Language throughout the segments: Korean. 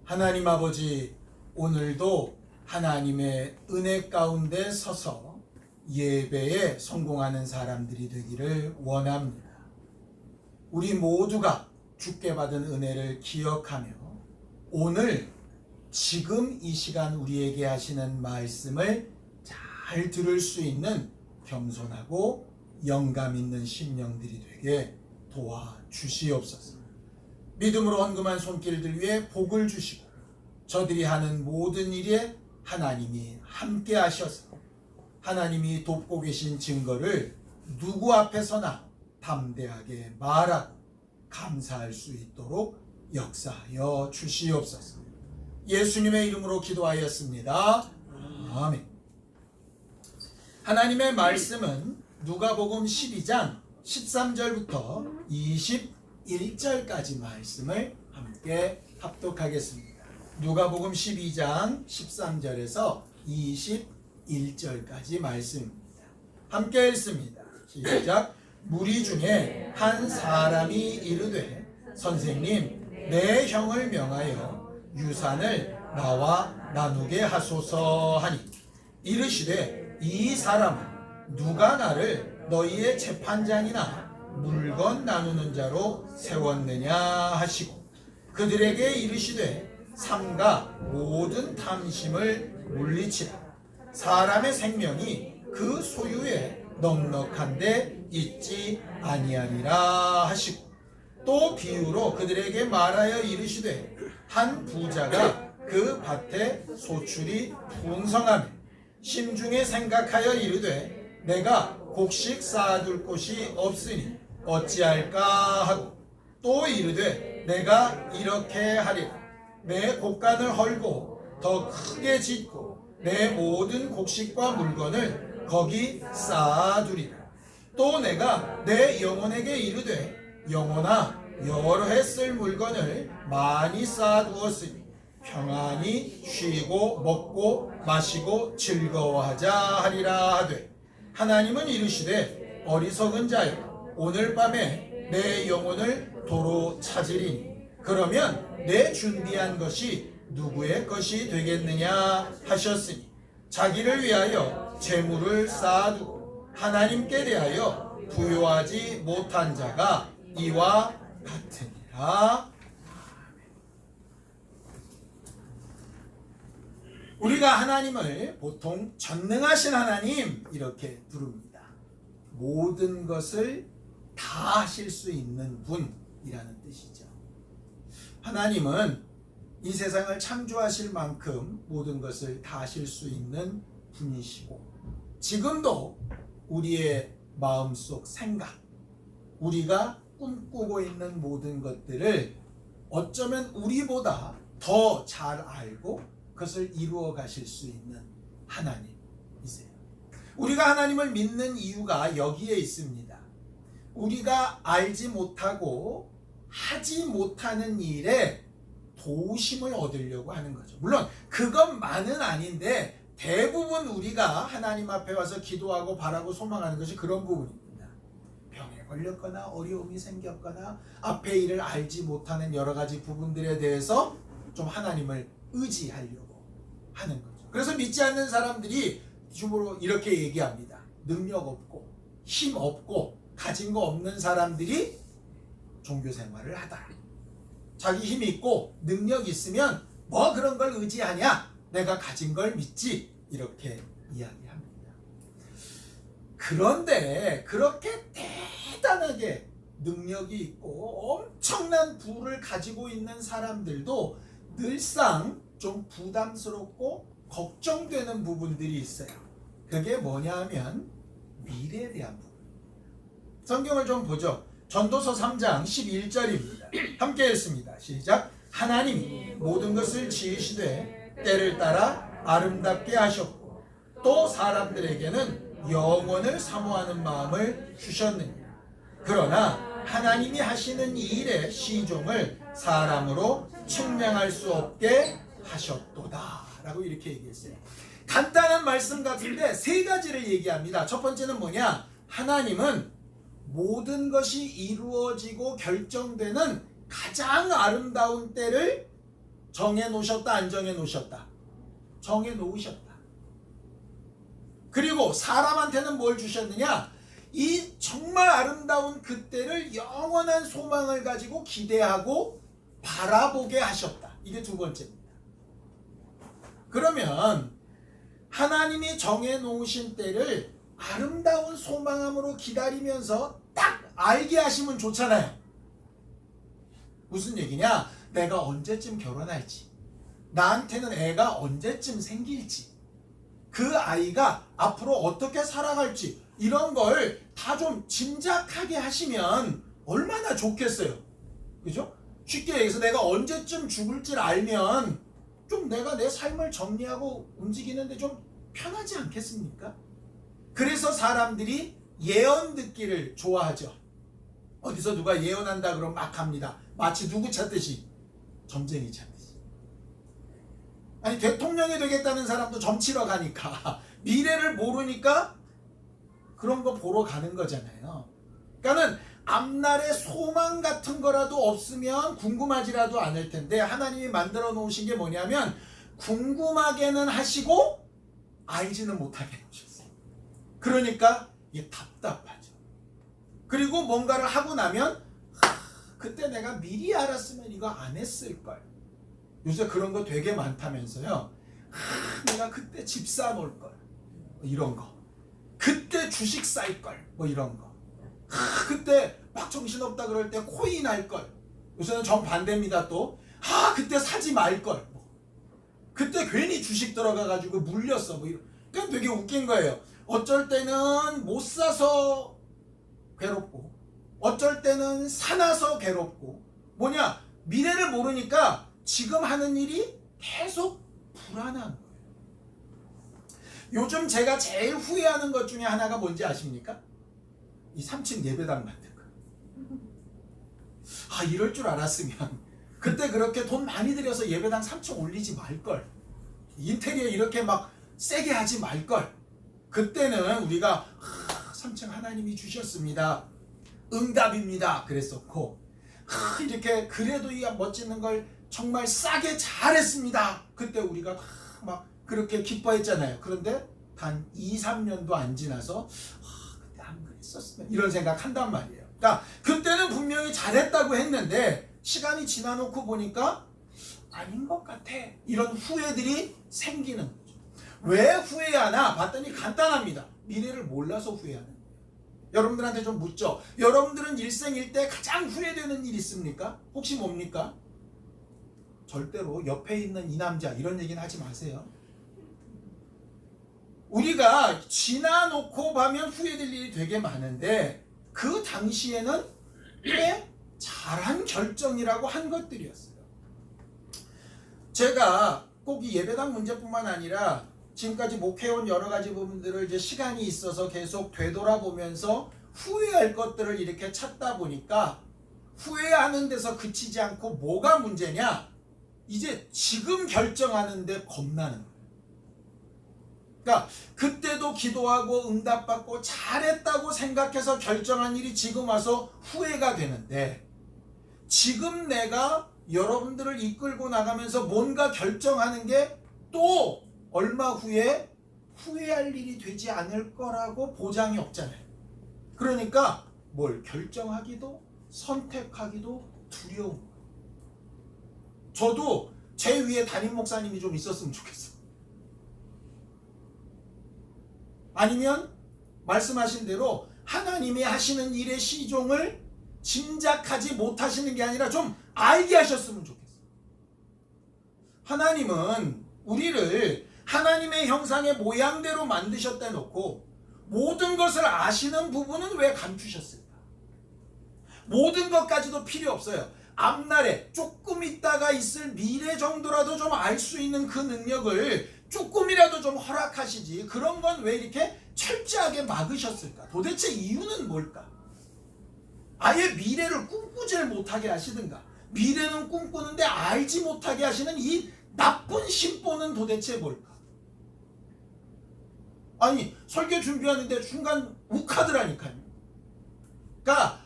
하나님 아버지, 오늘도 하나님의 은혜 가운데 서서 예배에 성공하는 사람들이 되기를 원합니다. 우리 모두가 주께 받은 은혜를 기억하며 오늘 지금 이 시간 우리에게 하시는 말씀을 잘 들을 수 있는 겸손하고 영감 있는 심령들이 되게 도와주시옵소서. 믿음으로 헌금한 손길들 위해 복을 주시고 저들이 하는 모든 일에 하나님이 함께 하셔서 하나님이 돕고 계신 증거를 누구 앞에서나 담대하게 말하고 감사할 수 있도록 역사하여 주시옵소서. 예수님의 이름으로 기도하였습니다. 아멘. 하나님의 말씀은 누가복음 12장 13절부터 21절까지 말씀을 함께 합독하겠습니다. 누가복음 12장 13절에서 21절까지 말씀입니다. 함께 읽습니다. 시작. 무리 중에 한 사람이 이르되 선생님, 내 형을 명하여 유산을 나와 나누게 하소서 하니 이르시되 이 사람은 누가 나를 너희의 재판장이나 물건 나누는 자로 세웠느냐 하시고 그들에게 이르시되 삼가 모든 탐심을 물리치라. 사람의 생명이 그 소유에 넉넉한데 있지 아니하리라 하시고 또 비유로 그들에게 말하여 이르시되 한 부자가 그 밭에 소출이 풍성하며 심중에 생각하여 이르되 내가 곡식 쌓아둘 곳이 없으니 어찌할까 하고 또 이르되 내가 이렇게 하리라. 내 곡간을 헐고 더 크게 짓고 내 모든 곡식과 물건을 거기 쌓아두리라. 또 내가 내 영혼에게 이르되 영혼아, 여러 해 쓸 물건을 많이 쌓아두었으니 평안히 쉬고 먹고 마시고 즐거워하자 하리라 하되 하나님은 이르시되 어리석은 자여, 오늘 밤에 내 영혼을 도로 찾으리니 그러면 내 준비한 것이 누구의 것이 되겠느냐 하셨으니 자기를 위하여 재물을 쌓아두고 하나님께 대하여 부요하지 못한 자가 이와 같으니라. 우리가 하나님을 보통 전능하신 하나님 이렇게 부릅니다. 모든 것을 다 하실 수 있는 분이라는 뜻이죠. 하나님은 이 세상을 창조하실 만큼 모든 것을 다 하실 수 있는 분이시고 지금도 우리의 마음속 생각, 우리가 꿈꾸고 있는 모든 것들을 어쩌면 우리보다 더 잘 알고 그것을 이루어 가실 수 있는 하나님이세요. 우리가 하나님을 믿는 이유가 여기에 있습니다. 우리가 알지 못하고 하지 못하는 일에 도우심을 얻으려고 하는 거죠. 물론 그것만은 아닌데 대부분 우리가 하나님 앞에 와서 기도하고 바라고 소망하는 것이 그런 부분입니다. 병에 걸렸거나 어려움이 생겼거나 앞의 일을 알지 못하는 여러 가지 부분들에 대해서 좀 하나님을 의지하려고 하는 거죠. 그래서 믿지 않는 사람들이 주로 이렇게 얘기합니다. 능력 없고 힘 없고 가진 거 없는 사람들이 종교 생활을 하다. 자기 힘이 있고 능력이 있으면 뭐 그런 걸 의지하냐? 내가 가진 걸 믿지. 이렇게 이야기합니다. 그런데 그렇게 대단하게 능력이 있고 엄청난 부를 가지고 있는 사람들도 늘상 좀 부담스럽고 걱정되는 부분들이 있어요. 그게 뭐냐 하면 미래에 대한 부분. 성경을 좀 보죠. 전도서 3장 11절입니다. 함께 읽습니다. 시작. 하나님이 모든 것을 지으시되 때를 따라 아름답게 하셨고 또 사람들에게는 영원을 사모하는 마음을 주셨느니라. 그러나 하나님이 하시는 이 일의 시종을 사람으로 측량할 수 없게 하셨도다 라고 이렇게 얘기했어요. 간단한 말씀 같은데 세 가지를 얘기합니다. 첫 번째는 뭐냐? 하나님은 모든 것이 이루어지고 결정되는 가장 아름다운 때를 정해 놓으셨다, 안 정해 놓으셨다? 정해 놓으셨다. 그리고 사람한테는 뭘 주셨느냐? 이 정말 아름다운 그때를 영원한 소망을 가지고 기대하고 바라보게 하셨다. 이게 두 번째입니다. 그러면 하나님이 정해 놓으신 때를 아름다운 소망함으로 기다리면서 딱 알게 하시면 좋잖아요. 무슨 얘기냐? 내가 언제쯤 결혼할지, 나한테는 애가 언제쯤 생길지, 그 아이가 앞으로 어떻게 살아갈지 이런 걸 다 좀 짐작하게 하시면 얼마나 좋겠어요. 그죠? 쉽게 얘기해서 내가 언제쯤 죽을지를 알면 좀 내가 내 삶을 정리하고 움직이는데 좀 편하지 않겠습니까? 그래서 사람들이 예언 듣기를 좋아하죠. 어디서 누가 예언한다 그러면 막 합니다. 마치 누구 찾듯이, 점쟁이 찾듯이. 아니 대통령이 되겠다는 사람도 점치러 가니까 미래를 모르니까 그런 거 보러 가는 거잖아요. 그러니까는 앞날에 소망 같은 거라도 없으면 궁금하지라도 않을 텐데 하나님이 만들어 놓으신 게 뭐냐면 궁금하게는 하시고 알지는 못하게 해주셨어요. 그러니까 이게 답답하죠. 그리고 뭔가를 하고 나면 그때 내가 미리 알았으면 이거 안 했을걸. 요새 그런 거 되게 많다면서요. 내가 그때 집 사놓을걸. 이런 거. 그때 주식 살걸. 뭐 이런 거. 그때 막 정신없다 그럴 때 코인 할걸. 요새는 정반대입니다 또. 그때 사지 말걸. 그때 괜히 주식 들어가가지고 물렸어. 뭐 이런. 그냥 되게 웃긴 거예요. 어쩔 때는 못 사서 괴롭고, 어쩔 때는 사놔서 괴롭고, 뭐냐? 미래를 모르니까 지금 하는 일이 계속 불안한 거예요. 요즘 제가 제일 후회하는 것 중에 하나가 뭔지 아십니까? 이 3층 예배당 만든 거. 이럴 줄 알았으면 그때 그렇게 돈 많이 들여서 예배당 3층 올리지 말걸. 인테리어 이렇게 막 세게 하지 말걸. 그때는 우리가 3층 하나님이 주셨습니다. 응답입니다. 그랬었고, 이렇게 그래도 이 멋지는 걸 정말 싸게 잘했습니다. 그때 우리가 막 그렇게 기뻐했잖아요. 그런데 단 2, 3년도 안 지나서 그때 안 그랬었으면 이런 생각한단 말이에요. 그러니까 그때는 분명히 잘했다고 했는데 시간이 지나놓고 보니까 아닌 것 같아. 이런 후회들이 생기는 거죠. 왜 후회하나 봤더니 간단합니다. 미래를 몰라서 후회하는 거예요. 여러분들한테 좀 묻죠. 여러분들은 일생일대 가장 후회되는 일 있습니까? 혹시 뭡니까? 절대로 옆에 있는 이 남자 이런 얘기는 하지 마세요. 우리가 지나놓고 보면 후회될 일이 되게 많은데 그 당시에는 꽤 잘한 결정이라고 한 것들이었어요. 제가 꼭 이 예배당 문제뿐만 아니라 지금까지 목회해온 여러 가지 부분들을 이제 시간이 있어서 계속 되돌아보면서 후회할 것들을 이렇게 찾다 보니까 후회하는 데서 그치지 않고 뭐가 문제냐? 이제 지금 결정하는데 겁나는 거예요. 그러니까 그때도 기도하고 응답받고 잘했다고 생각해서 결정한 일이 지금 와서 후회가 되는데, 지금 내가 여러분들을 이끌고 나가면서 뭔가 결정하는 게 또 얼마 후에 후회할 일이 되지 않을 거라고 보장이 없잖아요. 그러니까 뭘 결정하기도 선택하기도 두려운 거예요. 저도 제 위에 담임 목사님이 좀 있었으면 좋겠어요. 아니면 말씀하신 대로 하나님이 하시는 일의 시종을 짐작하지 못하시는 게 아니라 좀 알게 하셨으면 좋겠어요. 하나님은 우리를 하나님의 형상의 모양대로 만드셨다 놓고 모든 것을 아시는 부분은 왜 감추셨을까? 모든 것까지도 필요 없어요. 앞날에 조금 있다가 있을 미래 정도라도 좀 알 수 있는 그 능력을 조금이라도 좀 허락하시지, 그런 건 왜 이렇게 철저하게 막으셨을까? 도대체 이유는 뭘까? 아예 미래를 꿈꾸질 못하게 하시든가, 미래는 꿈꾸는데 알지 못하게 하시는 이 나쁜 심보는 도대체 뭘까? 아니 설교 준비하는데 중간 욱하더라니까요. 그러니까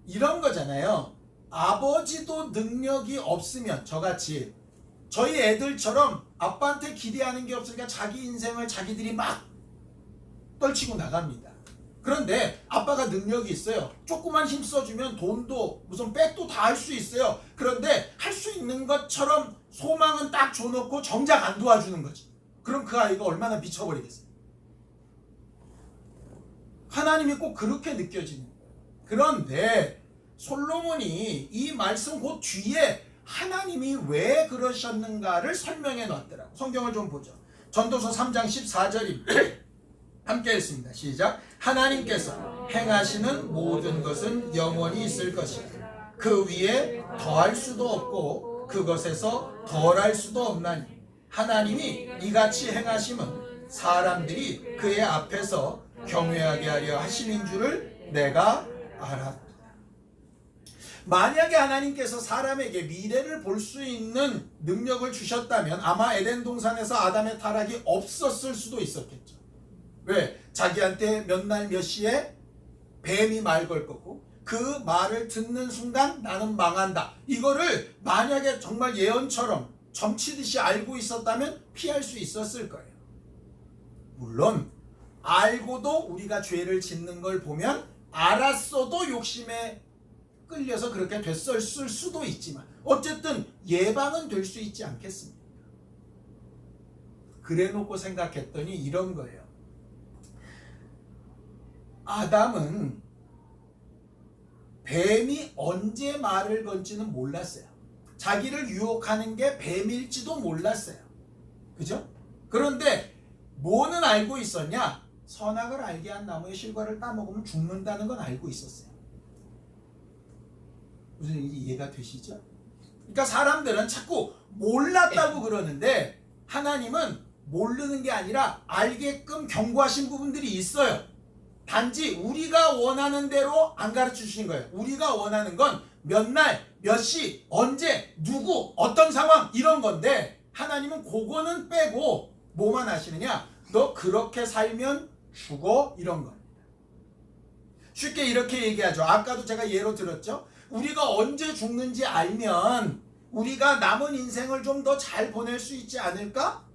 이런 거잖아요. 아버지도 능력이 없으면, 저같이 저희 애들처럼 아빠한테 기대하는 게 없으니까 자기 인생을 자기들이 막 떨치고 나갑니다. 그런데 아빠가 능력이 있어요. 조금만 힘 써주면 돈도 무슨 백도 다 할 수 있어요. 그런데 할 수 있는 것처럼 소망은 딱 줘놓고 정작 안 도와주는 거지. 그럼 그 아이가 얼마나 미쳐버리겠어요. 하나님이 꼭 그렇게 느껴지는 거예요. 그런데 솔로몬이 이 말씀 그 뒤에 하나님이 왜 그러셨는가를 설명해 놨더라고. 성경을 좀 보죠. 전도서 3장 14절입니다. 함께 읽습니다. 시작. 하나님께서 행하시는 모든 것은 영원히 있을 것이다. 그 위에 더할 수도 없고 그것에서 덜할 수도 없나니 하나님이 이같이 행하심은 사람들이 그의 앞에서 경외하게 하려 하심인 줄을 내가 알았다. 만약에 하나님께서 사람에게 미래를 볼 수 있는 능력을 주셨다면 아마 에덴 동산에서 아담의 타락이 없었을 수도 있었겠죠. 왜? 자기한테 몇 날 몇 시에 뱀이 말 걸 거고 그 말을 듣는 순간 나는 망한다. 이거를 만약에 정말 예언처럼 점치듯이 알고 있었다면 피할 수 있었을 거예요. 물론 알고도 우리가 죄를 짓는 걸 보면 알았어도 욕심에 끌려서 그렇게 됐을 수도 있지만 어쨌든 예방은 될 수 있지 않겠습니까? 그래놓고 생각했더니 이런 거예요. 아담은 뱀이 언제 말을 건지는 몰랐어요. 자기를 유혹하는 게 뱀일지도 몰랐어요. 그죠? 그런데 뭐는 알고 있었냐? 선악을 알게 한 나무의 실과를 따먹으면 죽는다는 건 알고 있었어요. 무슨 일이 이해가 되시죠? 그러니까 사람들은 자꾸 몰랐다고 그러는데 하나님은 모르는 게 아니라 알게끔 경고하신 부분들이 있어요. 단지 우리가 원하는 대로 안 가르쳐 주신 거예요. 우리가 원하는 건 몇 날, 몇 시, 언제, 누구, 어떤 상황 이런 건데 하나님은 그거는 빼고 뭐만 하시느냐? 너 그렇게 살면 죽어 이런 겁니다. 쉽게 이렇게 얘기하죠. 아까도 제가 예로 들었죠. 우리가 언제 죽는지 알면 우리가 남은 인생을 좀 더 잘 보낼 수 있지 않을까?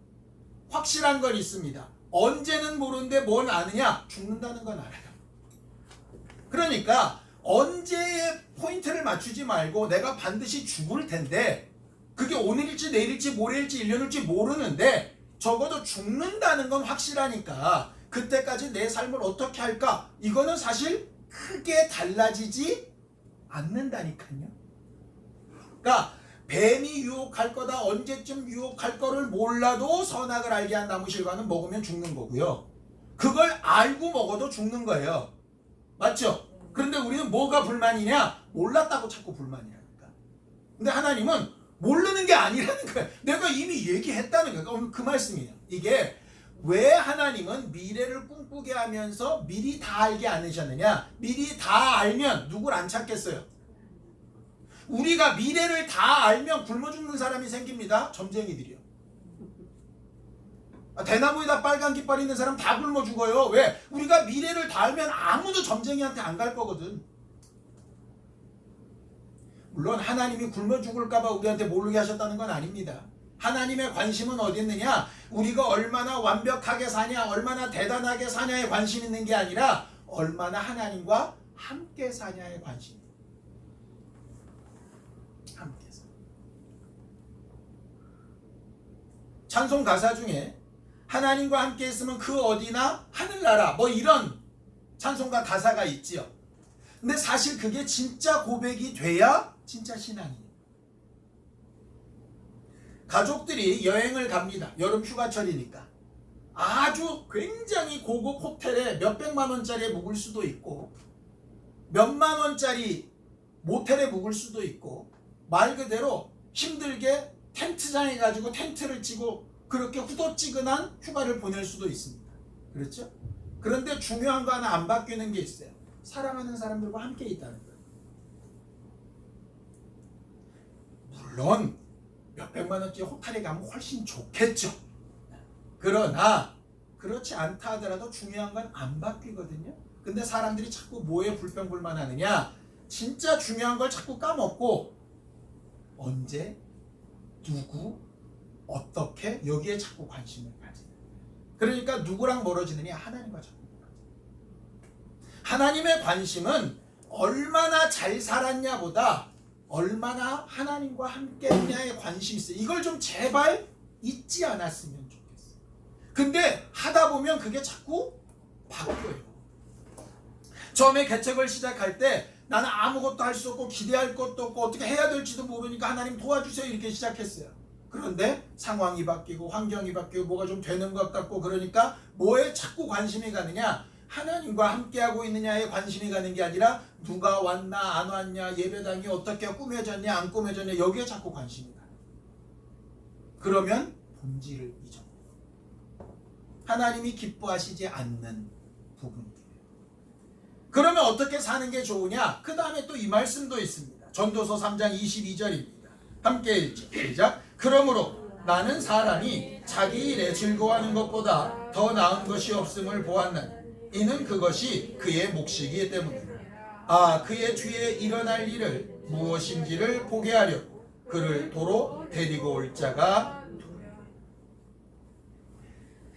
확실한 건 있습니다. 언제는 모르는데 뭘 아느냐? 죽는다는 건 알아요. 그러니까 언제에 포인트를 맞추지 말고 내가 반드시 죽을 텐데 그게 오늘일지 내일일지 모레일지 1년일지 모르는데 적어도 죽는다는 건 확실하니까 그때까지 내 삶을 어떻게 할까? 이거는 사실 크게 달라지지 않는다니까요. 그러니까 뱀이 유혹할 거다, 언제쯤 유혹할 거를 몰라도 선악을 알게 한 나무 실과는 먹으면 죽는 거고요. 그걸 알고 먹어도 죽는 거예요. 맞죠? 그런데 우리는 뭐가 불만이냐? 몰랐다고 자꾸 불만이라니까. 근데 하나님은 모르는 게 아니라는 거예요. 내가 이미 얘기했다는 거예요. 그 말씀이에요. 이게 왜 하나님은 미래를 꿈꾸게 하면서 미리 다 알게 않으셨느냐? 미리 다 알면 누굴 안 찾겠어요? 우리가 미래를 다 알면 굶어 죽는 사람이 생깁니다. 점쟁이들이요. 대나무에다 빨간 깃발 있는 사람 다 굶어 죽어요. 왜? 우리가 미래를 다 알면 아무도 점쟁이한테 안 갈 거거든. 물론 하나님이 굶어 죽을까봐 우리한테 모르게 하셨다는 건 아닙니다. 하나님의 관심은 어디 있느냐? 우리가 얼마나 완벽하게 사냐, 얼마나 대단하게 사냐에 관심 있는 게 아니라 얼마나 하나님과 함께 사냐에 관심입니다. 함께 사. 찬송 가사 중에 하나님과 함께 있으면 그 어디나 하늘나라 뭐 이런 찬송가 가사가 있지요. 근데 사실 그게 진짜 고백이 돼야 진짜 신앙이에요. 가족들이 여행을 갑니다. 여름 휴가철이니까. 아주 굉장히 고급 호텔에 몇백만 원짜리에 묵을 수도 있고 몇만 원짜리 모텔에 묵을 수도 있고 말 그대로 힘들게 텐트장에 가지고 텐트를 치고 그렇게 후덥지근한 휴가를 보낼 수도 있습니다. 그렇죠? 그런데 중요한 거 하나 안 바뀌는 게 있어요. 사랑하는 사람들과 함께 있다는 거예요. 물론 몇백만 원짜리 호텔에 가면 훨씬 좋겠죠. 그러나 그렇지 않다 하더라도 중요한 건 안 바뀌거든요. 근데 사람들이 자꾸 뭐에 불평불만하느냐? 진짜 중요한 걸 자꾸 까먹고 언제, 누구, 어떻게 여기에 자꾸 관심을 가지는. 그러니까 누구랑 멀어지느냐? 하나님과 자꾸 멀어져. 하나님의 관심은 얼마나 잘 살았냐보다 얼마나 하나님과 함께 했냐에 관심이 있어요. 이걸 좀 제발 잊지 않았으면 좋겠어요. 근데 하다 보면 그게 자꾸 바뀌어요. 처음에 개척을 시작할 때 나는 아무것도 할 수 없고 기대할 것도 없고 어떻게 해야 될지도 모르니까 하나님 도와주세요 이렇게 시작했어요. 그런데 상황이 바뀌고 환경이 바뀌고 뭐가 좀 되는 것 같고 그러니까 뭐에 자꾸 관심이 가느냐? 하나님과 함께하고 있느냐에 관심이 가는 게 아니라 누가 왔나 안 왔냐, 예배당이 어떻게 꾸며졌냐 안 꾸며졌냐 여기에 자꾸 관심이 가요. 그러면 본질을 잊어버려요. 하나님이 기뻐하시지 않는 부분이에요. 그러면 어떻게 사는 게 좋으냐? 그 다음에 또 이 말씀도 있습니다. 전도서 3장 22절입니다. 함께 읽죠. 시작. 그러므로 나는 사람이 자기 일에 즐거워하는 것보다 더 나은 것이 없음을 보았나니 이는 그것이 그의 몫이기 때문이다. 그의 뒤에 일어날 일을 무엇인지를 보게 하려고 그를 도로 데리고 올 자가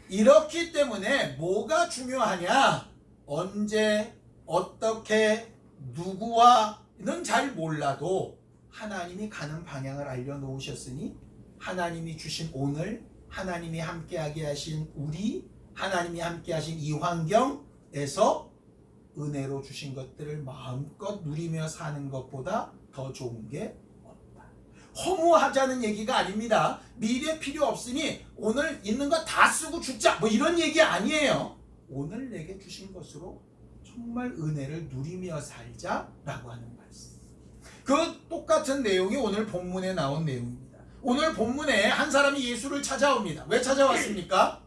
이렇기 때문에 뭐가 중요하냐? 언제 어떻게 누구와는 잘 몰라도 하나님이 가는 방향을 알려놓으셨으니 하나님이 주신 오늘 하나님이 함께하게 하신 우리 하나님이 함께하신 이 환경에서 은혜로 주신 것들을 마음껏 누리며 사는 것보다 더 좋은 게 없다. 허무하자는 얘기가 아닙니다. 미래 필요 없으니 오늘 있는 거 다 쓰고 죽자 뭐 이런 얘기 아니에요. 오늘 내게 주신 것으로 정말 은혜를 누리며 살자라고 하는 말씀. 그 똑같은 내용이 오늘 본문에 나온 내용입니다. 오늘 본문에 한 사람이 예수를 찾아옵니다. 왜 찾아왔습니까?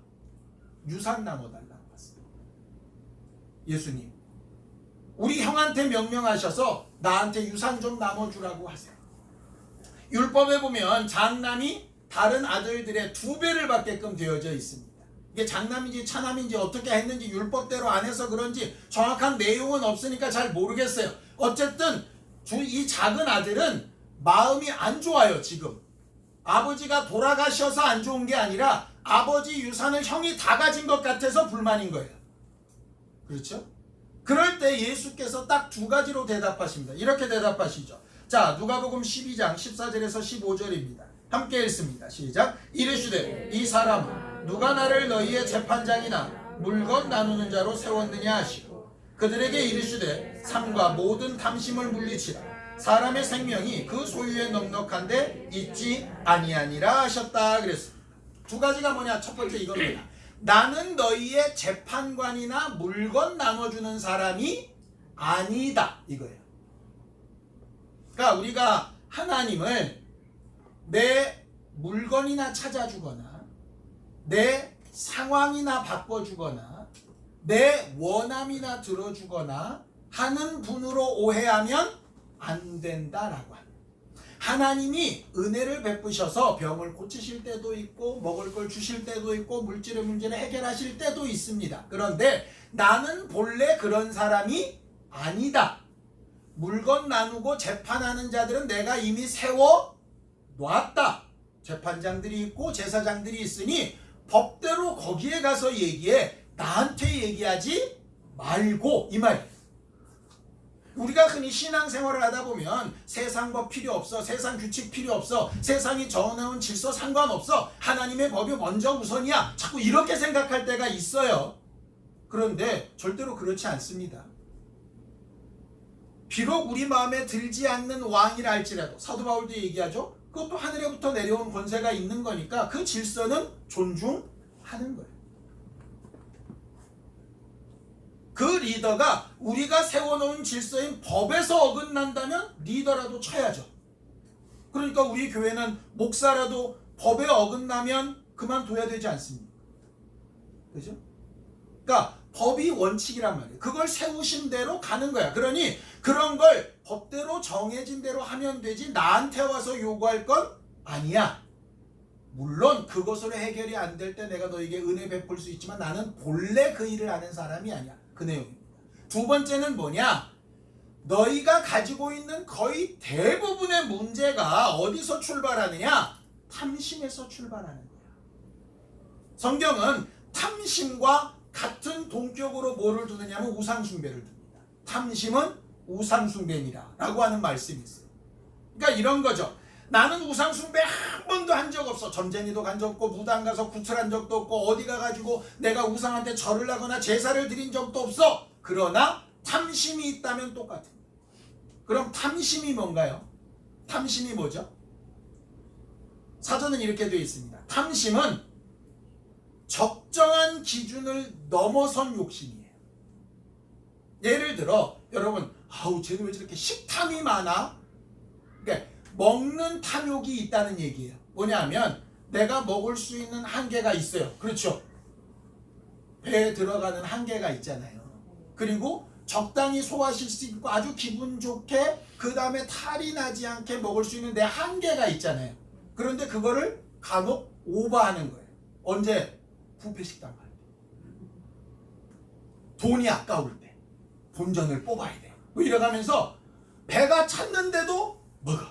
유산 나눠달라고 왔습니다. 예수님, 우리 형한테 명령하셔서 나한테 유산 좀 나눠주라고 하세요. 율법에 보면 장남이 다른 아들들의 2배를 받게끔 되어져 있습니다. 이게 장남인지 차남인지 어떻게 했는지 율법대로 안 해서 그런지 정확한 내용은 없으니까 잘 모르겠어요. 어쨌든 이 작은 아들은 마음이 안 좋아요. 지금 아버지가 돌아가셔서 안 좋은 게 아니라 아버지 유산을 형이 다 가진 것 같아서 불만인 거예요. 그렇죠? 그럴 때 예수께서 딱 2가지로 대답하십니다. 이렇게 대답하시죠. 자, 누가복음 12장 14절에서 15절입니다. 함께 읽습니다. 시작. 이르시되 이 사람은 누가 나를 너희의 재판장이나 물건 나누는 자로 세웠느냐 하시고 그들에게 이르시되 삶과 모든 탐심을 물리치라. 사람의 생명이 그 소유에 넉넉한데 있지 아니하니라 하셨다 그랬습니다. 2가지가 뭐냐? 첫 번째 이겁니다. 나는 너희의 재판관이나 물건 나눠주는 사람이 아니다 이거예요. 그러니까 우리가 하나님을 내 물건이나 찾아주거나 내 상황이나 바꿔주거나 내 원함이나 들어주거나 하는 분으로 오해하면 안 된다라고 합니다. 하나님이 은혜를 베푸셔서 병을 고치실 때도 있고 먹을 걸 주실 때도 있고 물질의 문제를 해결하실 때도 있습니다. 그런데 나는 본래 그런 사람이 아니다. 물건 나누고 재판하는 자들은 내가 이미 세워 놨다. 재판장들이 있고 제사장들이 있으니 법대로 거기에 가서 얘기해. 나한테 얘기하지 말고 이 말이에요. 우리가 흔히 신앙생활을 하다 보면 세상 법 필요 없어, 세상 규칙 필요 없어, 세상이 정해놓은 질서 상관없어, 하나님의 법이 먼저 우선이야, 자꾸 이렇게 생각할 때가 있어요. 그런데 절대로 그렇지 않습니다. 비록 우리 마음에 들지 않는 왕이라 할지라도 사도 바울도 얘기하죠. 그것도 하늘에부터 내려온 권세가 있는 거니까 그 질서는 존중하는 거예요. 그 리더가 우리가 세워놓은 질서인 법에서 어긋난다면 리더라도 쳐야죠. 그러니까 우리 교회는 목사라도 법에 어긋나면 그만둬야 되지 않습니까? 그죠? 그러니까 법이 원칙이란 말이에요. 그걸 세우신 대로 가는 거야. 그러니 그런 걸 법대로 정해진 대로 하면 되지 나한테 와서 요구할 건 아니야. 물론 그것으로 해결이 안 될 때 내가 너에게 은혜 베풀 수 있지만 나는 본래 그 일을 하는 사람이 아니야. 그 내용입니다. 2번째는 뭐냐? 너희가 가지고 있는 거의 대부분의 문제가 어디서 출발하느냐? 탐심에서 출발하는 거야. 성경은 탐심과 같은 동격으로 뭐를 두느냐면 우상숭배를 둡니다. 탐심은 우상숭배니라 라고 하는 말씀이 있어요. 그러니까 이런 거죠. 나는 우상숭배 한 번도 한 적 없어. 점쟁이도 간 적 없고 무당 가서 구출한 적도 없고 어디 가가지고 내가 우상한테 절을 하거나 제사를 드린 적도 없어. 그러나 탐심이 있다면 똑같은 거예요. 그럼 탐심이 뭔가요? 탐심이 뭐죠? 사전은 이렇게 되어 있습니다. 탐심은 적정한 기준을 넘어선 욕심이에요. 예를 들어 여러분, 아우 쟤는 왜 저렇게 식탐이 많아? 그러니까 먹는 탐욕이 있다는 얘기예요. 뭐냐면 내가 먹을 수 있는 한계가 있어요. 그렇죠? 배에 들어가는 한계가 있잖아요. 그리고 적당히 소화실 수 있고 아주 기분 좋게 그 다음에 탈이 나지 않게 먹을 수 있는 내 한계가 있잖아요. 그런데 그거를 간혹 오버하는 거예요. 언제? 부패식당 갈 때. 돈이 아까울 때. 본전을 뽑아야 돼. 뭐 이래가면서 배가 찼는데도 먹어.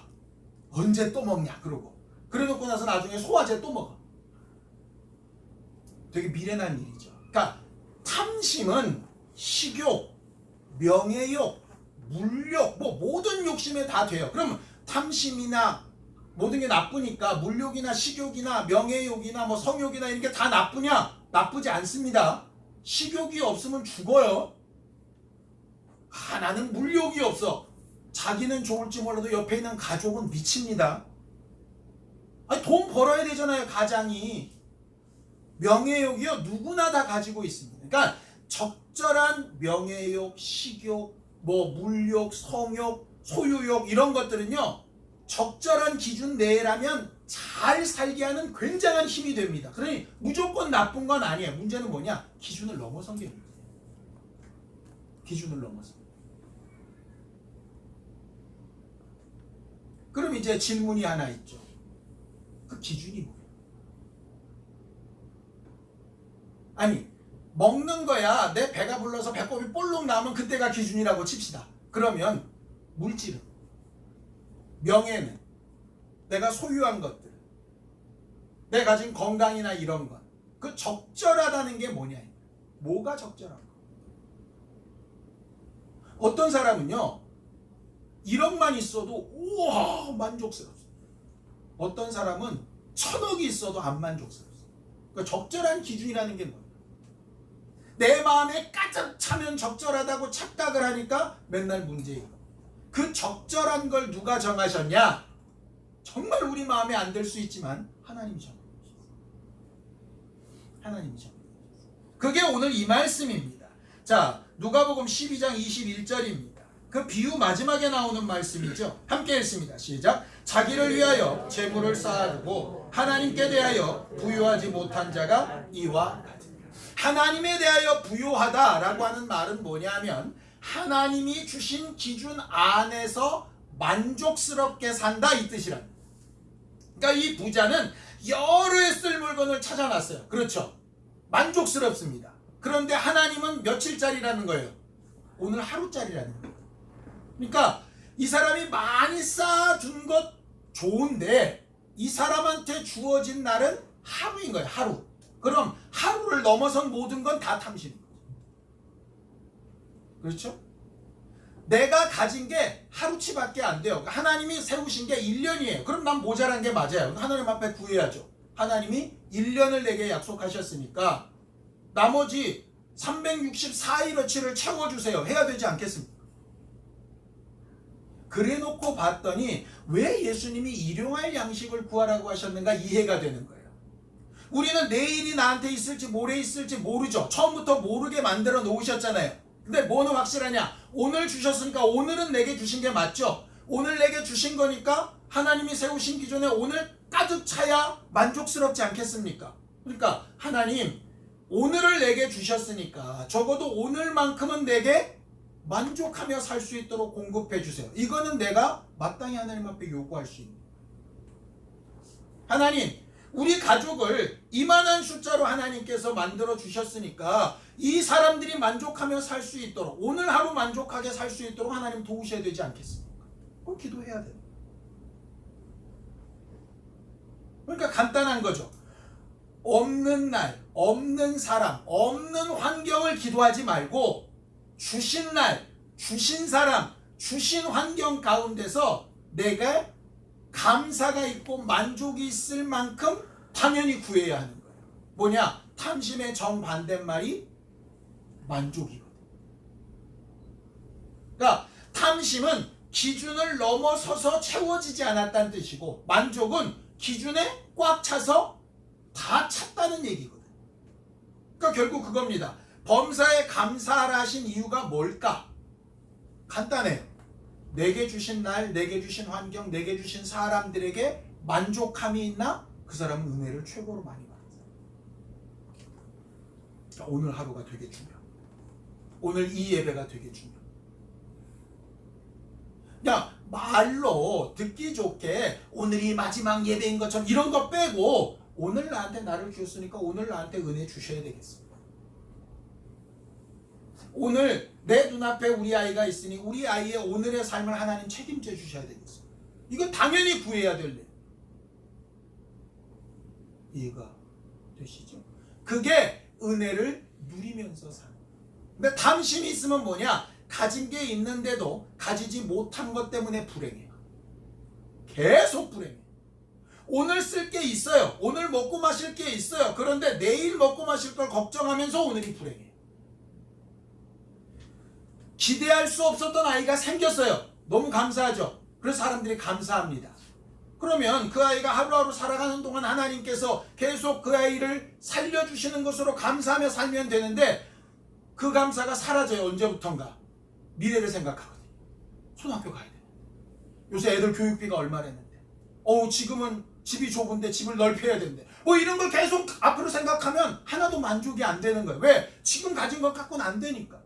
언제 또 먹냐 그러고. 그래놓고 나서 나중에 소화제 또 먹어. 되게 미련한 일이죠. 그러니까 탐심은 식욕, 명예욕, 물욕, 뭐 모든 욕심에 다 돼요. 그럼 탐심이나 모든 게 나쁘니까 물욕이나 식욕이나 명예욕이나 뭐 성욕이나 이런 게 다 나쁘냐? 나쁘지 않습니다. 식욕이 없으면 죽어요. 나는 물욕이 없어. 자기는 좋을지 몰라도 옆에 있는 가족은 미칩니다. 아니, 돈 벌어야 되잖아요, 가장이. 명예욕이요, 누구나 다 가지고 있습니다. 그러니까 적절한 명예욕, 식욕, 뭐 물욕, 성욕, 소유욕 이런 것들은요, 적절한 기준 내라면 잘 살게 하는 굉장한 힘이 됩니다. 그러니 무조건 나쁜 건 아니에요. 문제는 뭐냐? 기준을 넘어선 게 문제예요. 기준을 넘어서. 그럼 이제 질문이 하나 있죠. 그 기준이 뭐예요? 아니, 먹는 거야. 내 배가 불러서 배꼽이 볼록 나오면 그때가 기준이라고 칩시다. 그러면 물질은, 명예는, 내가 소유한 것들, 내가 가진 건강이나 이런 것, 그 적절하다는 게 뭐냐? 뭐가 적절한 거? 어떤 사람은요, 1억만 있어도 우와 만족스럽습니다. 어떤 사람은 1000억이 있어도 안 만족스럽습니다. 그러니까 적절한 기준이라는 게 뭐예요? 내 마음에 가득 차면 적절하다고 착각을 하니까 맨날 문제예요. 그 적절한 걸 누가 정하셨냐? 정말 우리 마음에 안 들 수 있지만 하나님이 정하셨어요. 하나님이 정하셨어요. 그게 오늘 이 말씀입니다. 자, 누가복음 12장 21절입니다. 그 비유 마지막에 나오는 말씀이죠. 함께 읽습니다. 시작. 자기를 위하여 재물을 쌓아두고 하나님께 대하여 부유하지 못한 자가 이와 같으니라. 하나님에 대하여 부유하다라고 하는 말은 뭐냐면 하나님이 주신 기준 안에서 만족스럽게 산다 이 뜻이랍니다. 그러니까 이 부자는 여러 해 쓸 물건을 찾아놨어요. 그렇죠? 만족스럽습니다. 그런데 하나님은 며칠짜리라는 거예요? 오늘 하루짜리라는 거예요. 그러니까 이 사람이 많이 쌓아둔 것 좋은데 이 사람한테 주어진 날은 하루인 거예요. 하루. 그럼 하루를 넘어선 모든 건 다 탐심인 거죠. 그렇죠? 내가 가진 게 하루치밖에 안 돼요. 하나님이 세우신 게 1년이에요. 그럼 난 모자란 게 맞아요. 하나님 앞에 구해야죠. 하나님이 1년을 내게 약속하셨으니까 나머지 364일어치를 채워주세요. 해야 되지 않겠습니까? 그래 놓고 봤더니 왜 예수님이 일용할 양식을 구하라고 하셨는가 이해가 되는 거예요. 우리는 내일이 나한테 있을지 모레 있을지 모르죠. 처음부터 모르게 만들어 놓으셨잖아요. 근데 뭐는 확실하냐? 오늘 주셨으니까 오늘은 내게 주신 게 맞죠. 오늘 내게 주신 거니까 하나님이 세우신 기준에 오늘 가득 차야 만족스럽지 않겠습니까? 그러니까 하나님 오늘을 내게 주셨으니까 적어도 오늘만큼은 내게 만족하며 살 수 있도록 공급해 주세요. 이거는 내가 마땅히 하나님 앞에 요구할 수 있는. 하나님, 우리 가족을 이만한 숫자로 하나님께서 만들어 주셨으니까 이 사람들이 만족하며 살 수 있도록 오늘 하루 만족하게 살 수 있도록 하나님 도우셔야 되지 않겠습니까? 그럼 기도해야 돼요. 그러니까 간단한 거죠. 없는 날, 없는 사람, 없는 환경을 기도하지 말고 주신 날, 주신 사람, 주신 환경 가운데서 내가 감사가 있고 만족이 있을 만큼 당연히 구해야 하는 거예요. 뭐냐? 탐심의 정반대말이 만족이거든. 그러니까 탐심은 기준을 넘어서서 채워지지 않았다는 뜻이고, 만족은 기준에 꽉 차서 다 찼다는 얘기거든. 그러니까 결국 그겁니다. 범사에 감사하라 하신 이유가 뭘까? 간단해요. 내게 주신 날, 내게 주신 환경, 내게 주신 사람들에게 만족함이 있나? 그 사람은 은혜를 최고로 많이 받았어요. 그러니까 오늘 하루가 되게 중요해요. 오늘 이 예배가 되게 중요해요. 그냥 말로 듣기 좋게 오늘이 마지막 예배인 것처럼 이런 거 빼고, 오늘 나한테 나를 주셨으니까 오늘 나한테 은혜 주셔야 되겠습니다. 오늘 내 눈앞에 우리 아이가 있으니 우리 아이의 오늘의 삶을 하나님 책임져 주셔야 되겠어요. 이거 당연히 구해야 될 일. 이해가 되시죠? 그게 은혜를 누리면서 사는 거예요. 근데 탐심이 있으면 뭐냐? 가진 게 있는데도 가지지 못한 것 때문에 불행해요. 계속 불행해요. 오늘 쓸 게 있어요. 오늘 먹고 마실 게 있어요. 그런데 내일 먹고 마실 걸 걱정하면서 오늘이 불행해요. 기대할 수 없었던 아이가 생겼어요. 너무 감사하죠. 그래서 사람들이 감사합니다. 그러면 그 아이가 하루하루 살아가는 동안 하나님께서 계속 그 아이를 살려주시는 것으로 감사하며 살면 되는데, 그 감사가 사라져요. 언제부턴가. 미래를 생각하거든요. 초등학교 가야 돼. 요새 애들 교육비가 얼마나 했는데, 지금은 집이 좁은데 집을 넓혀야 되는데, 뭐 이런 걸 계속 앞으로 생각하면 하나도 만족이 안 되는 거예요. 왜? 지금 가진 것 갖고는 안 되니까.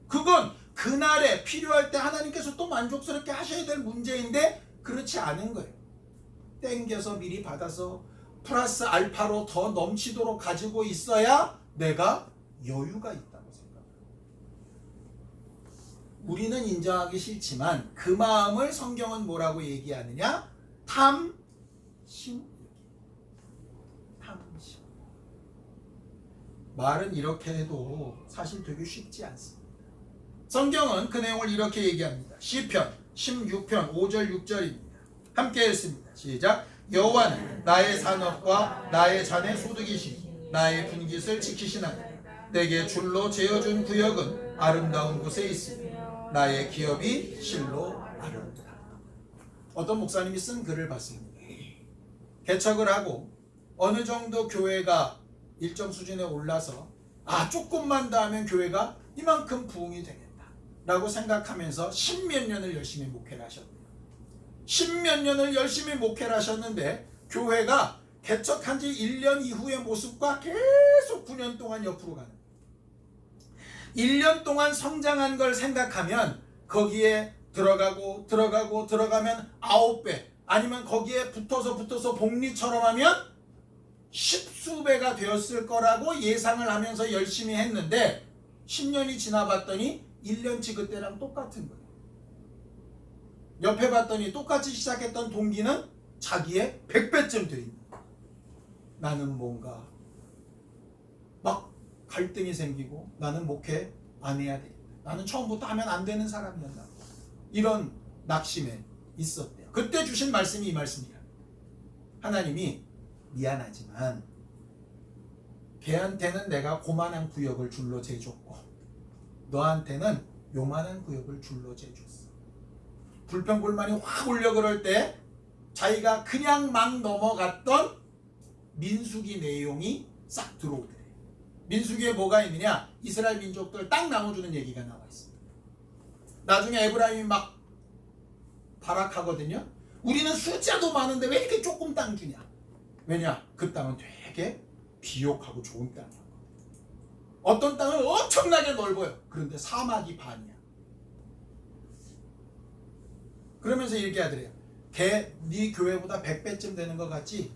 그건 그날에 필요할 때 하나님께서 또 만족스럽게 하셔야 될 문제인데 그렇지 않은 거예요. 땡겨서 미리 받아서 플러스 알파로 더 넘치도록 가지고 있어야 내가 여유가 있다고 생각해요. 우리는 인정하기 싫지만 그 마음을 성경은 뭐라고 얘기하느냐? 탐심. 탐심. 말은 이렇게 해도 사실 되게 쉽지 않습니다. 성경은 그 내용을 이렇게 얘기합니다. 시편 16편 5절 6절입니다. 함께 읽습니다. 시작. 여호와는 나의 산업과 나의 잔의 소득이시니 나의 분깃을 지키시나니 내게 줄로 재어준 구역은 아름다운 곳에 있으니 나의 기업이 실로 아름다. 어떤 목사님이 쓴 글을 봤습니다. 개척을 하고 어느 정도 교회가 일정 수준에 올라서 조금만 더 하면 교회가 이만큼 부흥이 되겠다 라고 생각하면서 십몇 년을 열심히 목회를 하셨대요. 십몇 년을 열심히 목회를 하셨는데 교회가 개척한 지 1년 이후의 모습과 계속 9년 동안 옆으로 가는 거예요. 1년 동안 성장한 걸 생각하면 거기에 들어가면 9배, 아니면 거기에 붙어서 복리처럼 하면 10수배가 되었을 거라고 예상을 하면서 열심히 했는데 10년이 지나봤더니 1년치 그때랑 똑같은 거예요. 옆에 봤더니 똑같이 시작했던 동기는 자기의 100배쯤 돼 있는 거예요. 나는 뭔가 막 갈등이 생기고 나는 목회 안 해야 되겠다. 나는 처음부터 하면 안 되는 사람이었나. 이런 낙심에 있었대요. 그때 주신 말씀이 이 말씀이야. 하나님이 미안하지만 걔한테는 내가 고만한 구역을 줄로 재줬고 너한테는 요만한 구역을 줄로 재줬어. 불평불만이 확 올려 그럴 때 자기가 그냥 막 넘어갔던 민수기 내용이 싹 들어오더래. 민수기에 뭐가 있느냐? 이스라엘 민족들 딱 나눠주는 얘기가 나와 있습니다. 나중에 에브라임이 막 발악하거든요. 우리는 숫자도 많은데 왜 이렇게 조금 땅 주냐? 왜냐? 그 땅은 되게 비옥하고 좋은 땅이야. 어떤 땅은 엄청나게 넓어요. 그런데 사막이 반이야. 그러면서 이렇게 하더래요. 네 교회보다 100배쯤 되는 것 같지?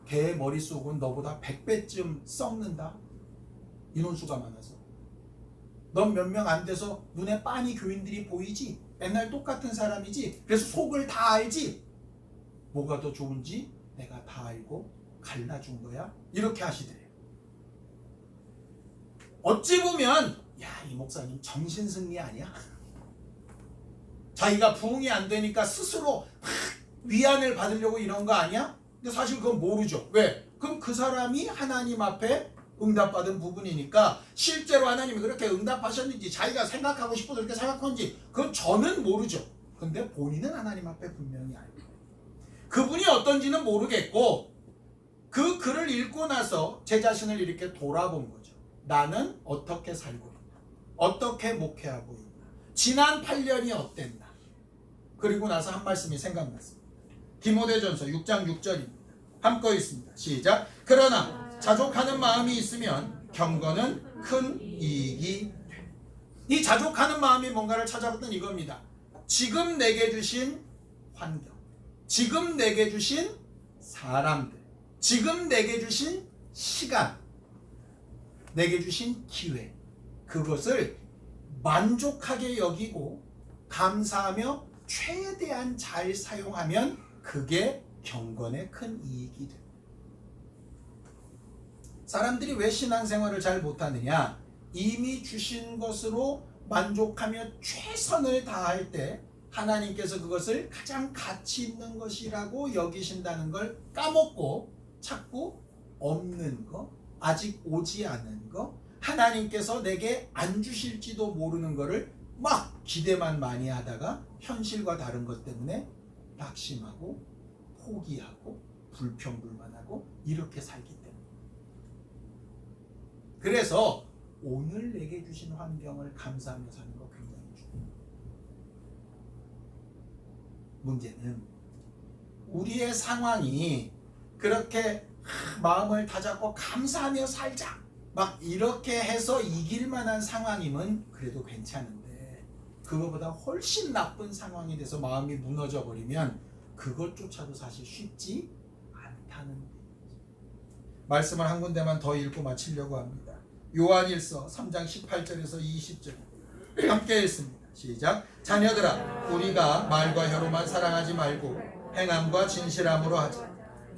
걔의 머릿속은 너보다 100배쯤 썩는다. 인원수가 많아서. 넌 몇 명 안 돼서 눈에 빤히 교인들이 보이지? 맨날 똑같은 사람이지? 그래서 속을 다 알지? 뭐가 더 좋은지 내가 다 알고 갈라준 거야? 이렇게 하시더래요. 어찌 보면 야, 이 목사님 정신승리 아니야? 자기가 부응이 안 되니까 스스로 막 위안을 받으려고 이런 거 아니야? 근데 사실 그건 모르죠. 왜? 그럼 그 사람이 하나님 앞에 응답받은 부분이니까 실제로 하나님이 그렇게 응답하셨는지 자기가 생각하고 싶어서 그렇게 생각하는지 그건 저는 모르죠. 근데 본인은 하나님 앞에 분명히 알고 그분이 어떤지는 모르겠고 그 글을 읽고 나서 제 자신을 이렇게 돌아본 거죠. 나는 어떻게 살고 있나? 어떻게 목회하고 있나? 지난 8년이 어땠나? 그리고 나서 한 말씀이 생각났습니다. 디모데전서 6장 6절입니다. 함께 있습니다. 시작. 그러나 자족하는 마음이 있으면 경건은 큰 이익이 돼. 이 자족하는 마음이 뭔가를 찾아봤던 이겁니다. 지금 내게 주신 환경, 지금 내게 주신 사람들, 지금 내게 주신 시간, 내게 주신 기회, 그것을 만족하게 여기고 감사하며 최대한 잘 사용하면 그게 경건의 큰 이익이 됩니다. 사람들이 왜 신앙생활을 잘 못하느냐? 이미 주신 것으로 만족하며 최선을 다할 때 하나님께서 그것을 가장 가치 있는 것이라고 여기신다는 걸 까먹고 자꾸 없는 거, 아직 오지 않은 거, 하나님께서 내게 안 주실지도 모르는 거를 막 기대만 많이 하다가 현실과 다른 것 때문에 낙심하고 포기하고 불평불만하고 이렇게 살기 때문에. 그래서 오늘 내게 주신 환경을 감사하며 사는 거 굉장히 중요해요. 문제는 우리의 상황이 그렇게 마음을 다잡고 감사하며 살자 막 이렇게 해서 이길 만한 상황이면 그래도 괜찮은데 그거보다 훨씬 나쁜 상황이 돼서 마음이 무너져 버리면 그것조차도 사실 쉽지 않다는 거죠. 말씀을 한 군데만 더 읽고 마치려고 합니다. 요한일서 3장 18절에서 20절 함께 읽습니다. 시작. 자녀들아, 우리가 말과 혀로만 사랑하지 말고 행함과 진실함으로 하자.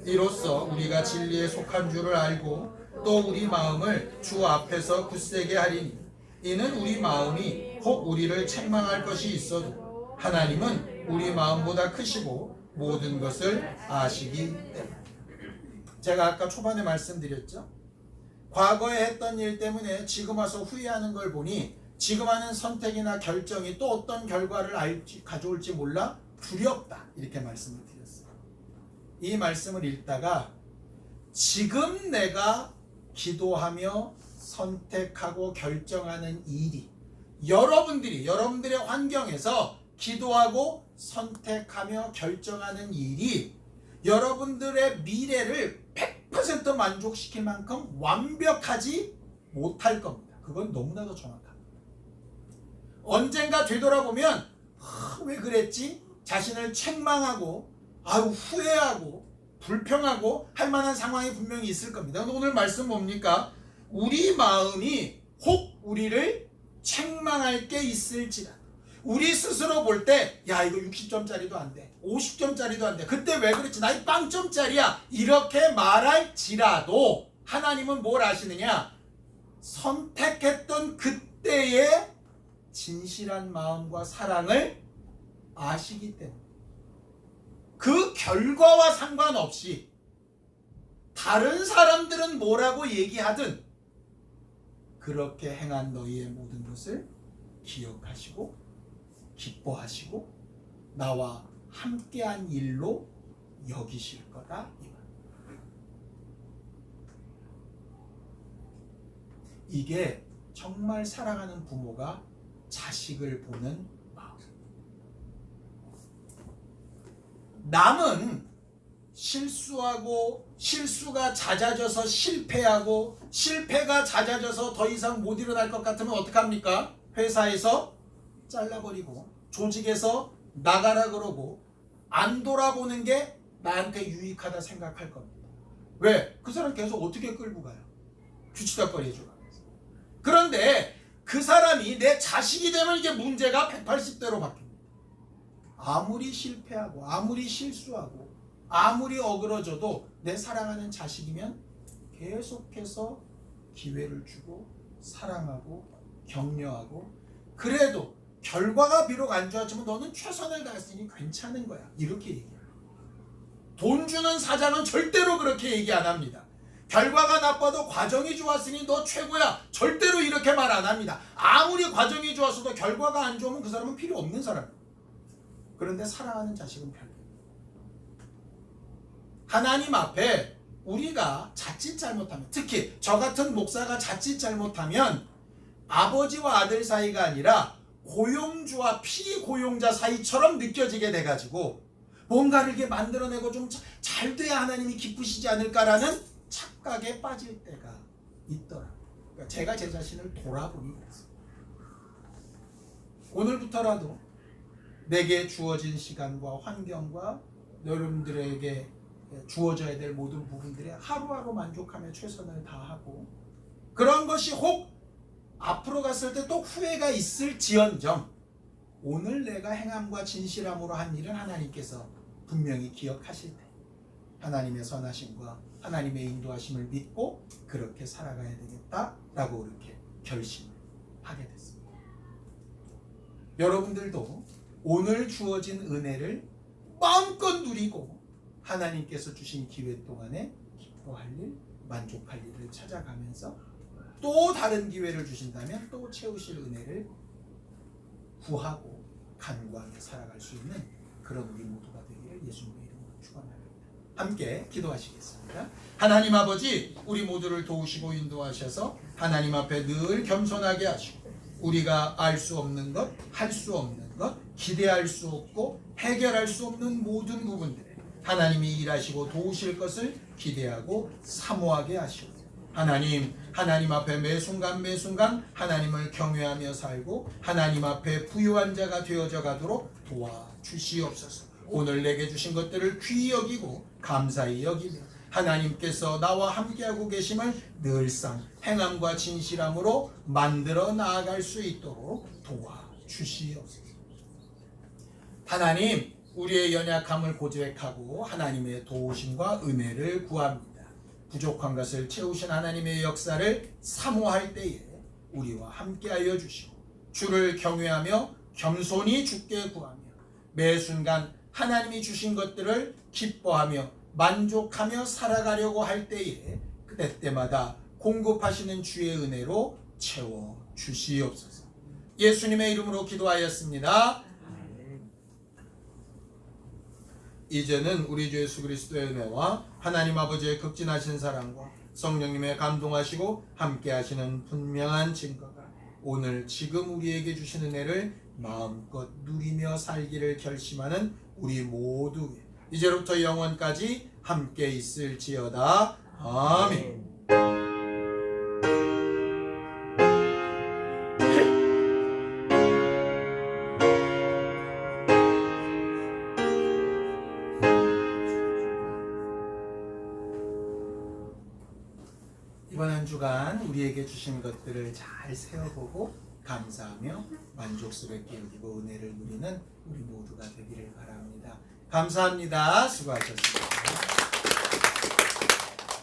이로써 우리가 진리에 속한 줄을 알고 또 우리 마음을 주 앞에서 굳세게 하리니 이는 우리 마음이 혹 우리를 책망할 것이 있어도 하나님은 우리 마음보다 크시고 모든 것을 아시기 때문에. 제가 아까 초반에 말씀드렸죠. 과거에 했던 일 때문에 지금 와서 후회하는 걸 보니 지금 하는 선택이나 결정이 또 어떤 결과를 가져올지 몰라 두렵다 이렇게 말씀을 드렸어요. 이 말씀을 읽다가 지금 내가 기도하며 선택하고 결정하는 일이 여러분들의 환경에서 기도하고 선택하며 결정하는 일이 여러분들의 미래를 100% 만족시킬 만큼 완벽하지 못할 겁니다. 그건 너무나도 정확합니다. 언젠가 되돌아보면 왜 그랬지? 자신을 책망하고 후회하고 불평하고 할 만한 상황이 분명히 있을 겁니다. 오늘 말씀 뭡니까? 우리 마음이 혹 우리를 책망할 게 있을지라. 우리 스스로 볼 때 야 이거 60점짜리도 안 돼. 50점짜리도 안 돼. 그때 왜 그랬지? 나 이 빵점짜리야. 이렇게 말할지라도 하나님은 뭘 아시느냐? 선택했던 그때의 진실한 마음과 사랑을 아시기 때문에 그 결과와 상관없이 다른 사람들은 뭐라고 얘기하든 그렇게 행한 너희의 모든 것을 기억하시고 기뻐하시고 나와 함께한 일로 여기실 거다. 이게 정말 사랑하는 부모가 자식을 보는 마음. 남은 실수하고 실수가 잦아져서 실패하고 실패가 잦아져서 더 이상 못 일어날 것 같으면 어떡합니까? 회사에서 잘라버리고 조직에서 나가라 그러고 안 돌아보는 게 나한테 유익하다 생각할 겁니다. 왜? 그 사람 계속 어떻게 끌고 가요? 뒤치다거리 해줘가면서. 그런데 그 사람이 내 자식이 되면 이게 문제가 180대로 바뀝니다. 아무리 실패하고 아무리 실수하고 아무리 어그러져도 내 사랑하는 자식이면 계속해서 기회를 주고 사랑하고 격려하고, 그래도 결과가 비록 안 좋았지만 너는 최선을 다했으니 괜찮은 거야, 이렇게 얘기해요. 돈 주는 사장은 절대로 그렇게 얘기 안 합니다. 결과가 나빠도 과정이 좋았으니 너 최고야, 절대로 이렇게 말 안 합니다. 아무리 과정이 좋았어도 결과가 안 좋으면 그 사람은 필요 없는 사람이에요. 그런데 사랑하는 자식은 별로. 하나님 앞에 우리가 자칫 잘못하면, 특히 저 같은 목사가 자칫 잘못하면 아버지와 아들 사이가 아니라 고용주와 피고용자 사이처럼 느껴지게 돼가지고 뭔가를 이렇게 만들어내고 좀 잘 돼야 하나님이 기쁘시지 않을까라는 착각에 빠질 때가 있더라고요. 그러니까 제가 제 자신을 돌아보니 그랬어요. 오늘부터라도 내게 주어진 시간과 환경과 여러분들에게 주어져야 될 모든 부분들에 하루하루 만족하며 최선을 다하고, 그런 것이 혹 앞으로 갔을 때 또 후회가 있을지언정 오늘 내가 행함과 진실함으로 한 일은 하나님께서 분명히 기억하실 때 하나님의 선하심과 하나님의 인도하심을 믿고 그렇게 살아가야 되겠다라고 이렇게 결심을 하게 됐습니다. 여러분들도 오늘 주어진 은혜를 마음껏 누리고 하나님께서 주신 기회 동안에 기뻐할 일, 만족할 일을 찾아가면서 또 다른 기회를 주신다면 또 채우실 은혜를 구하고 간구하며 살아갈 수 있는 그런 우리 모두가 되기를 예수님의 이름으로 축원합니다. 함께 기도하시겠습니다. 하나님 아버지, 우리 모두를 도우시고 인도하셔서 하나님 앞에 늘 겸손하게 하시고 우리가 알 수 없는 것, 할 수 없는 것, 기대할 수 없고 해결할 수 없는 모든 부분들에 하나님이 일하시고 도우실 것을 기대하고 사모하게 하시고, 하나님 앞에 매 순간 하나님을 경외하며 살고 하나님 앞에 부유한 자가 되어져 가도록 도와주시옵소서. 오늘 내게 주신 것들을 귀히 여기고 감사히 여기며 하나님께서 나와 함께하고 계심을 늘상 행함과 진실함으로 만들어 나아갈 수 있도록 도와주시옵소서. 하나님, 우리의 연약함을 고백하고 하나님의 도우심과 은혜를 구합니다. 부족한 것을 채우신 하나님의 역사를 사모할 때에 우리와 함께하여 주시고 주를 경외하며 겸손히 주께 구하며 매 순간 하나님이 주신 것들을 기뻐하며 만족하며 살아가려고 할 때에 그때마다 공급하시는 주의 은혜로 채워 주시옵소서. 예수님의 이름으로 기도하였습니다. 이제는 우리 주 예수 그리스도의 은혜와 하나님 아버지의 극진하신 사랑과 성령님의 감동하시고 함께하시는 분명한 증거가 오늘 지금 우리에게 주신 은혜를 마음껏 누리며 살기를 결심하는 우리 모두 이제로부터 영원까지 함께 있을지어다. 아멘. 이번 한 주간 우리에게 주신 것들을 잘 세어보고 감사하며 만족스럽게 여기고 은혜를 누리는 우리 모두가 되기를 바랍니다. 감사합니다. 수고하셨습니다.